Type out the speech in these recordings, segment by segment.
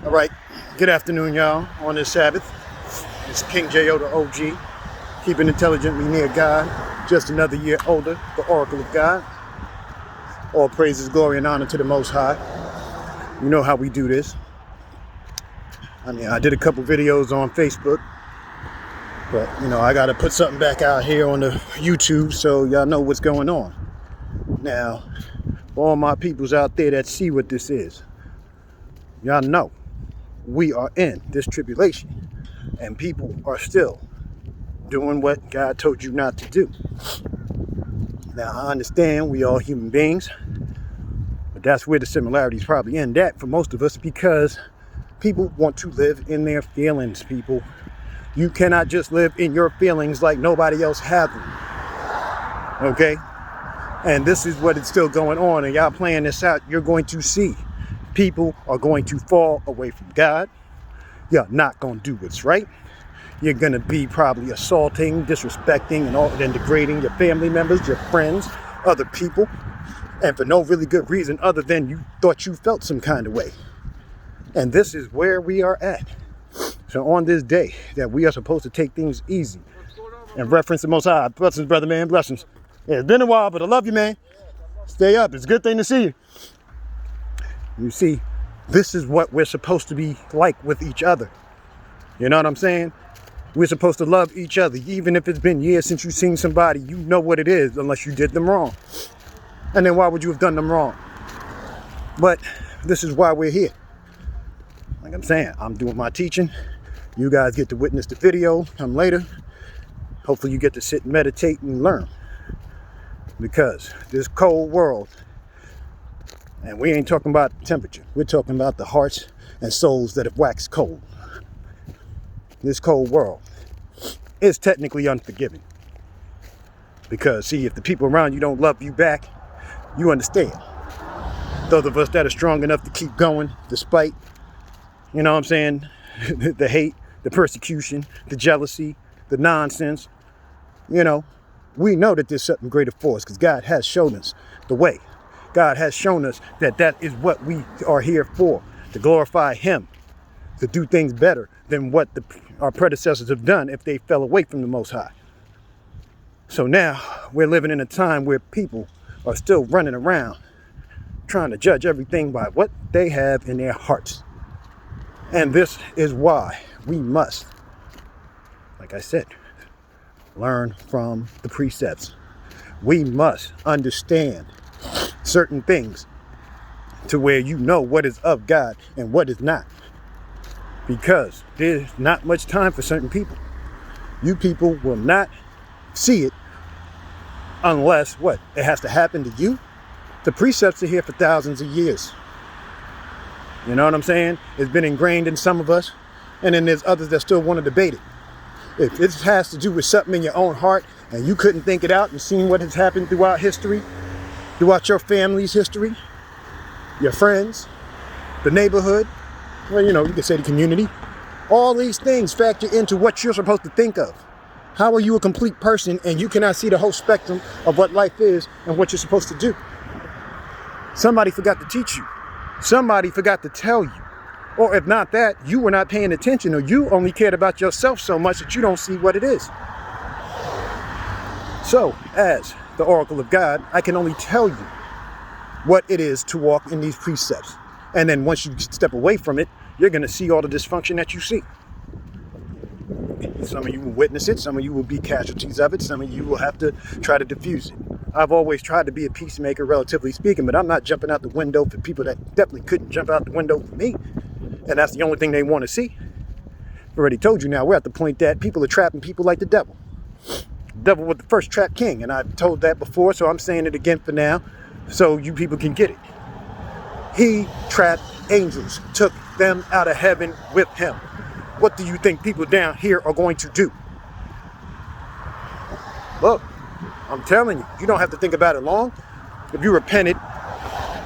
All right, good afternoon, y'all. On this Sabbath, it's King J.O. the OG, keeping intelligently near God, just another year older, the Oracle of God. All praises, glory, and honor to the Most High. You know how we do this. I did a couple videos on Facebook, but, I got to put something back out here on the YouTube so y'all know what's going on. Now, for all my peoples out there that see what this is, y'all know we are in this tribulation, and people are still doing what God told you not to do. Now, I understand we all human beings, but that's where the similarities probably end at for most of us, because people want to live in their feelings, people. You cannot just live in your feelings like nobody else has them, okay? And this is what is still going on, and y'all playing this out, you're going to see people are going to fall away from God. You're not going to do what's right. You're going to be probably assaulting, disrespecting, and degrading your family members, your friends, other people, and for no really good reason other than you thought you felt some kind of way. And this is where we are at. So on this day that we are supposed to take things easy and reference the Most High. Blessings, brother, man. Blessings. Yeah, it's been a while, but I love you, man. Stay up. It's a good thing to see you. You see, this is what we're supposed to be like with each other. You know what I'm saying? We're supposed to love each other. Even if it's been years since you've seen somebody, you know what it is, unless you did them wrong. And then why would you have done them wrong? But this is why we're here. Like I'm saying, I'm doing my teaching. You guys get to witness the video come later. Hopefully you get to sit and meditate and learn. Because this cold world, and we ain't talking about temperature, we're talking about the hearts and souls that have waxed cold. This cold world is technically unforgiving. Because, see, if the people around you don't love you back, you understand. Those of us that are strong enough to keep going, despite, you know what I'm saying, the hate, the persecution, the jealousy, the nonsense, we know that there's something greater for us because God has shown us the way. God has shown us that that is what we are here for, to glorify Him, to do things better than what our predecessors have done if they fell away from the Most High. So now we're living in a time where people are still running around trying to judge everything by what they have in their hearts. And this is why we must, like I said, learn from the precepts. We must understand certain things to where you know what is of God and what is not. Because there's not much time for certain people. You people will not see it unless what? It has to happen to you. The precepts are here for thousands of years. You know what I'm saying? It's been ingrained in some of us, and then there's others that still want to debate it. If it has to do with something in your own heart and you couldn't think it out and seen what has happened throughout history, throughout your family's history, your friends, the neighborhood, well, you can say the community, all these things factor into what you're supposed to think of. How are you a complete person and you cannot see the whole spectrum of what life is and what you're supposed to do? Somebody forgot to teach you. Somebody forgot to tell you. Or if not that, you were not paying attention, or you only cared about yourself so much that you don't see what it is. So, as the Oracle of God, I can only tell you what it is to walk in these precepts. And then once you step away from it, you're going to see all the dysfunction that you see. Some of you will witness it. Some of you will be casualties of it. Some of you will have to try to diffuse it. I've always tried to be a peacemaker, relatively speaking, but I'm not jumping out the window for people that definitely couldn't jump out the window for me. And that's the only thing they want to see. I've already told you now, we're at the point that people are trapping people like the devil. The devil was the first trap king, and I've told that before, so I'm saying it again for now, so you people can get it. He trapped angels, took them out of heaven with him. What do you think people down here are going to do? Look, I'm telling you, you don't have to think about it long. If you repented,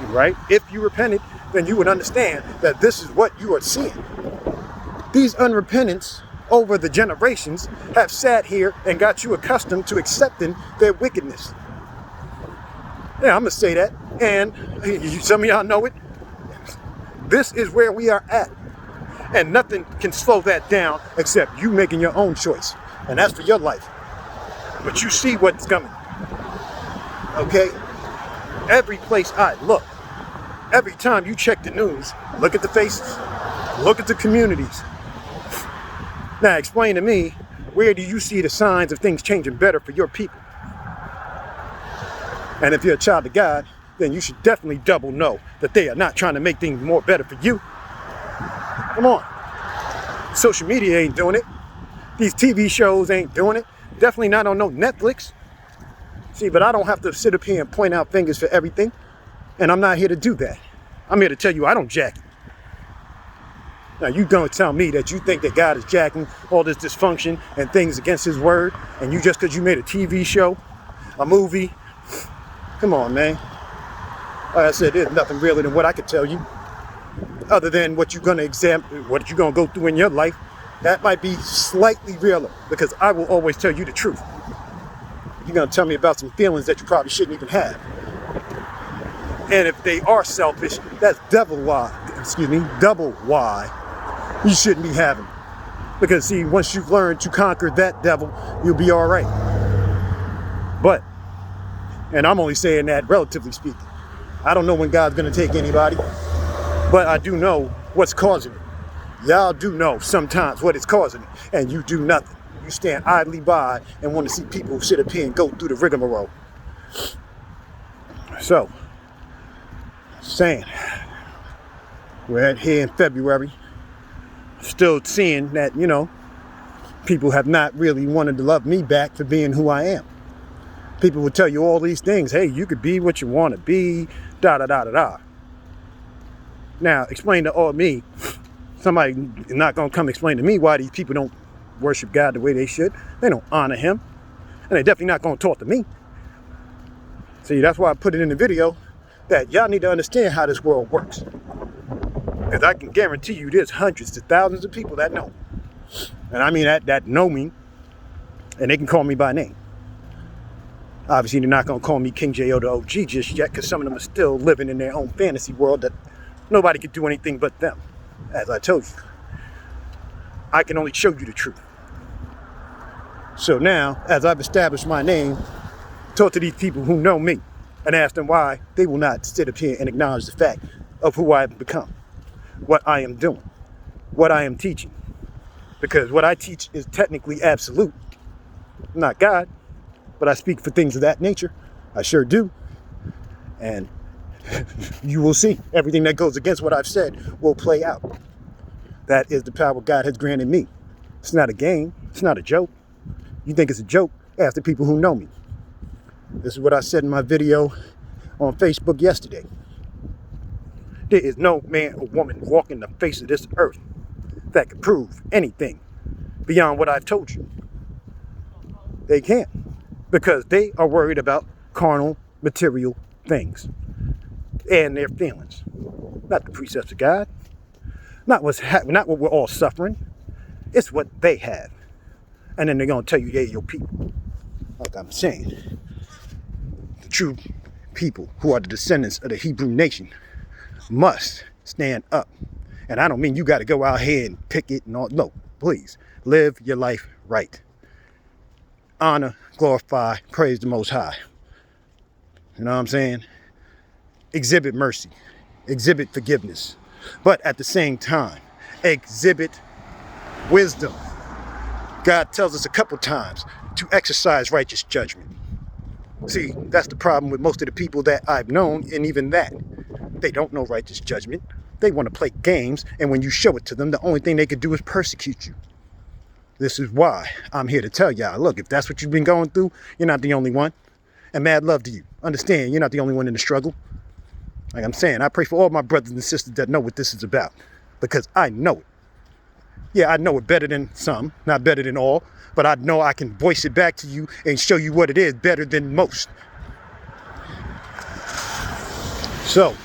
right? If you repented, then you would understand that this is what you are seeing. These unrepentants over the generations have sat here and got you accustomed to accepting their wickedness. Yeah, I'm going to say that. And some of y'all know it. This is where we are at. And nothing can slow that down except you making your own choice. And that's for your life. But you see what's coming. Okay? Every place I look, every time you check the news, look at the faces, look at the communities. Now explain to me, where do you see the signs of things changing better for your people? And if you're a child of God, then you should definitely double know that they are not trying to make things more better for you. Come on. Social media ain't doing it. These TV shows ain't doing it. Definitely not on no Netflix. See, but I don't have to sit up here and point out fingers for everything. And I'm not here to do that. I'm here to tell you I don't jack it. Now you gonna tell me that you think that God is jacking all this dysfunction and things against his word, and you just because you made a TV show, a movie, come on, man. Like I said, there's nothing realer than what I could tell you. Other than what you're gonna examine, what you're gonna go through in your life, that might be slightly realer, because I will always tell you the truth. You're gonna tell me about some feelings that you probably shouldn't even have. And if they are selfish, that's double why you shouldn't be having. Because see, once you've learned to conquer that devil, you'll be all right. But, and I'm only saying that relatively speaking, I don't know when God's gonna take anybody, but I do know what's causing it. Y'all do know sometimes what is causing it, and you do nothing. You stand idly by and want to see people sit up here and go through the rigmarole. So, saying, we're here in February, still seeing that, you know, people have not really wanted to love me back for being who I am. People will tell you all these things. Hey, you could be what you want to be, da-da-da-da-da. Now, explain to all me, somebody is not going to come explain to me why these people don't worship God the way they should. They don't honor him. And they're definitely not going to talk to me. See, that's why I put it in the video that y'all need to understand how this world works. Because I can guarantee you there's hundreds to thousands of people that know. And I mean that know me, and they can call me by name. Obviously, they're not going to call me King J.O. the OG just yet, because some of them are still living in their own fantasy world that nobody can do anything but them. As I told you, I can only show you the truth. So now, as I've established my name, talk to these people who know me and ask them why they will not sit up here and acknowledge the fact of who I have become, what I am doing, what I am teaching. Because what I teach is technically absolute. I'm not God, but I speak for things of that nature. I sure do. And you will see everything that goes against what I've said will play out. That is the power God has granted me. It's not a game. It's not a joke. You think it's a joke? Ask the people who know me. This is what I said in my video on Facebook yesterday. There is no man or woman walking the face of this earth that can prove anything beyond what I've told you. They can't, because they are worried about carnal, material things and their feelings, not the precepts of God, not what we're all suffering. It's what they have, and then they're gonna tell you they're your people. Like I'm saying, the true people who are the descendants of the Hebrew nation must stand up. And I don't mean you got to go out here and pick it and all. No, please live your life right. Honor, glorify, praise the Most High. You know what I'm saying? Exhibit mercy, exhibit forgiveness, but at the same time, exhibit wisdom. God tells us a couple times to exercise righteous judgment. See, that's the problem with most of the people that I've known, and even that, they don't know righteous judgment. They want to play games, and when you show it to them, the only thing they can do is persecute you. This is why I'm here to tell y'all, look, if that's what you've been going through, you're not the only one. And mad love to you. Understand, you're not the only one in the struggle. Like I'm saying, I pray for all my brothers and sisters that know what this is about, because I know it. Yeah, I know it better than some, not better than all, but I know I can voice it back to you and show you what it is better than most. So,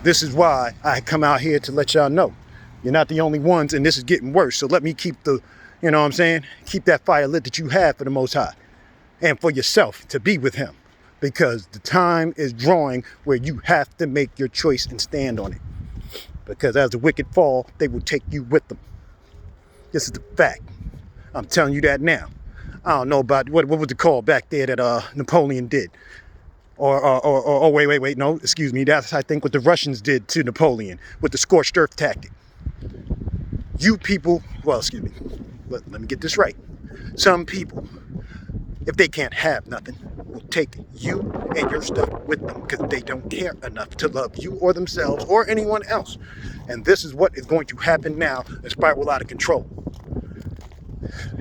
this is why I come out here to let y'all know. You're not the only ones, and this is getting worse. So let me keep the, you know what I'm saying? Keep that fire lit that you have for the Most High and for yourself to be with him, because the time is drawing where you have to make your choice and stand on it. Because as the wicked fall, they will take you with them. This is the fact. I'm telling you that now. I don't know about what was it called back there that Napoleon did. Or wait, no, excuse me. That's, I think, what the Russians did to Napoleon with the scorched earth tactic. You people, well, excuse me, let me get this right. Some people, if they can't have nothing, will take you and your stuff with them because they don't care enough to love you or themselves or anyone else. And this is what is going to happen now, a spiral out of control.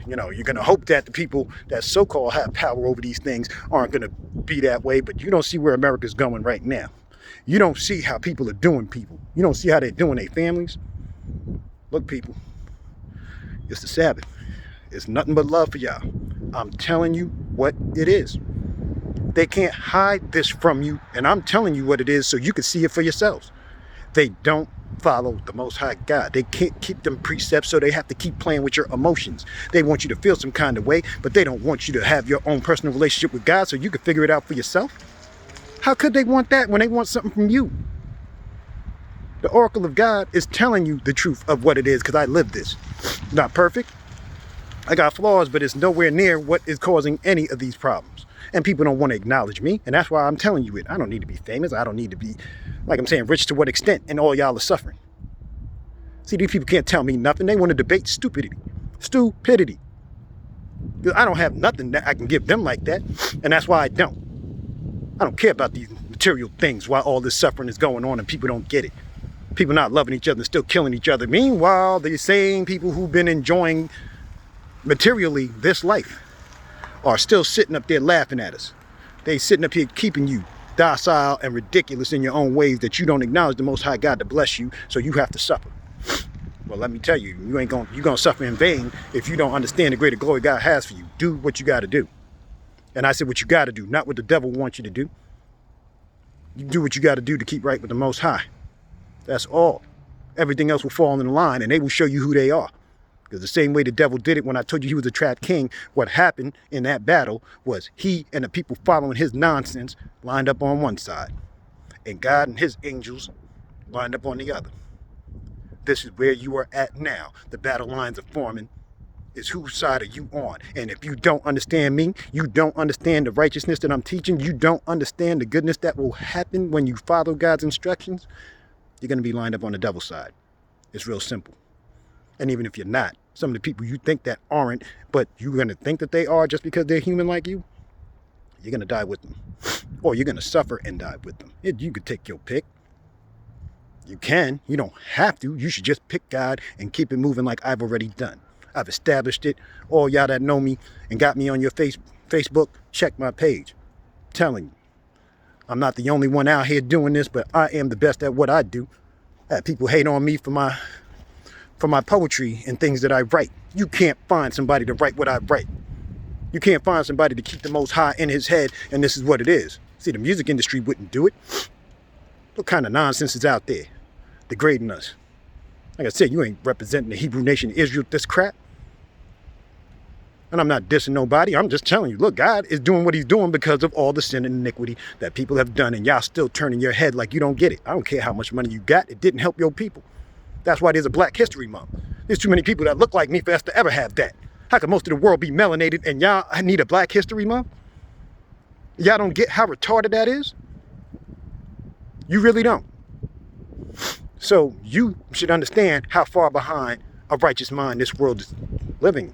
You know, you're going to hope that the people that so-called have power over these things aren't going to be that way, but you don't see where America's going right now. You don't see how people are doing people. You don't see how they're doing their families. Look, people, it's the Sabbath. It's nothing but love for y'all. I'm telling you what it is. They can't hide this from you, and I'm telling you what it is so you can see it for yourselves. They don't follow the Most High God. They can't keep them precepts, so they have to keep playing with your emotions. They want you to feel some kind of way, but they don't want you to have your own personal relationship with God so you can figure it out for yourself. How could they want that when they want something from you? The Oracle of God is telling you the truth of what it is because I live this. Not perfect. I got flaws, but it's nowhere near what is causing any of these problems. And people don't want to acknowledge me, and that's why I'm telling you it. I don't need to be famous. I don't need to be, like I'm saying, rich to what extent, and all y'all are suffering. See, these people can't tell me nothing. They want to debate stupidity. Stupidity. I don't have nothing that I can give them like that, and that's why I don't. I don't care about these material things while all this suffering is going on and people don't get it. People not loving each other and still killing each other. Meanwhile, the same people who've been enjoying materially this life are still sitting up there laughing at us. They sitting up here keeping you docile and ridiculous in your own ways that you don't acknowledge the Most High God to bless you, so you have to suffer. Well, let me tell you, you're gonna suffer in vain if you don't understand the greater glory God has for you. Do what you gotta do. And I said what you gotta do, not what the devil wants you to do. You do what you gotta do to keep right with the Most High. That's all. Everything else will fall in line and they will show you who they are. Because the same way the devil did it when I told you he was a trapped king, what happened in that battle was he and the people following his nonsense lined up on one side. And God and his angels lined up on the other. This is where you are at now. The battle lines are forming. Is whose side are you on? And if you don't understand me, you don't understand the righteousness that I'm teaching, you don't understand the goodness that will happen when you follow God's instructions, you're going to be lined up on the devil's side. It's real simple. And even if you're not, some of the people you think that aren't, but you're going to think that they are just because they're human like you, you're going to die with them. Or you're going to suffer and die with them. You could take your pick. You can. You don't have to. You should just pick God and keep it moving like I've already done. I've established it. All y'all that know me and got me on your Facebook, check my page. I'm telling you. I'm not the only one out here doing this, but I am the best at what I do. People hate on me for my poetry and things that I write. You can't find somebody to write what I write. You can't find somebody to keep the Most High in his head, and this is what it is. See, the music industry wouldn't do it. What kind of nonsense is out there degrading us? Like I said, you ain't representing the Hebrew nation Israel with this crap. And I'm not dissing nobody. I'm just telling you, look, God is doing what he's doing because of all the sin and iniquity that people have done. And y'all still turning your head like you don't get it. I don't care how much money you got. It didn't help your people. That's why there's a Black History Month. There's too many people that look like me for us to ever have that. How can most of the world be melanated and y'all need a Black History Month? Y'all don't get how retarded that is? You really don't. So you should understand how far behind a righteous mind this world is living.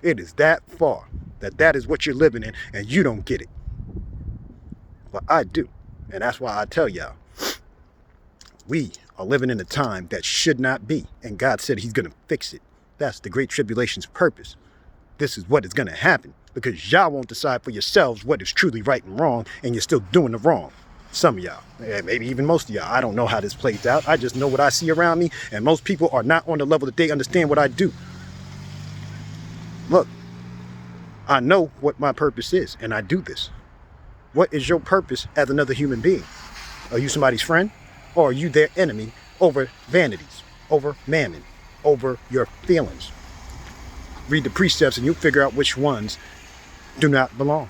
It is that far that is what you're living in, and you don't get it. But I do. And that's why I tell y'all, we are living in a time that should not be. And God said he's going to fix it. That's the Great Tribulation's purpose. This is what is going to happen because y'all won't decide for yourselves what is truly right and wrong, and you're still doing the wrong. Some of y'all, maybe even most of y'all. I don't know how this plays out. I just know what I see around me, and most people are not on the level that they understand what I do. Look, I know what my purpose is, and I do this. What is your purpose as another human being? Are you somebody's friend, or are you their enemy over vanities, over mammon, over your feelings? Read the precepts, and you'll figure out which ones do not belong.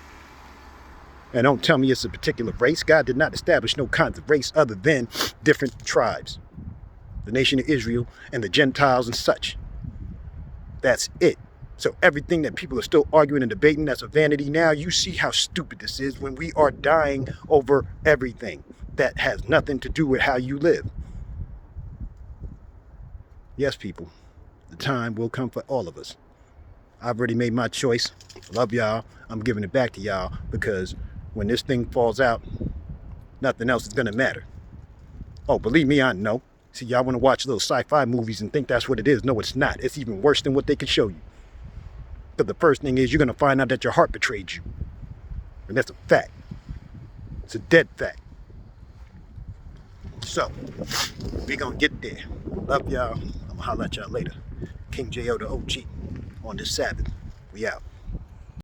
And don't tell me it's a particular race. God did not establish no kinds of race other than different tribes. The nation of Israel and the Gentiles and such. That's it. So everything that people are still arguing and debating, that's a vanity now. You see how stupid this is when we are dying over everything that has nothing to do with how you live. Yes, people, the time will come for all of us. I've already made my choice. Love y'all. I'm giving it back to y'all because when this thing falls out, nothing else is going to matter. Oh, believe me, I know. See, y'all want to watch little sci-fi movies and think that's what it is. No, it's not. It's even worse than what they can show you. Because the first thing is you're going to find out that your heart betrayed you. And that's a fact. It's a dead fact. So, we going to get there. Love y'all. I'm going to holler at y'all later. King J.O. the OG on this Sabbath. We out.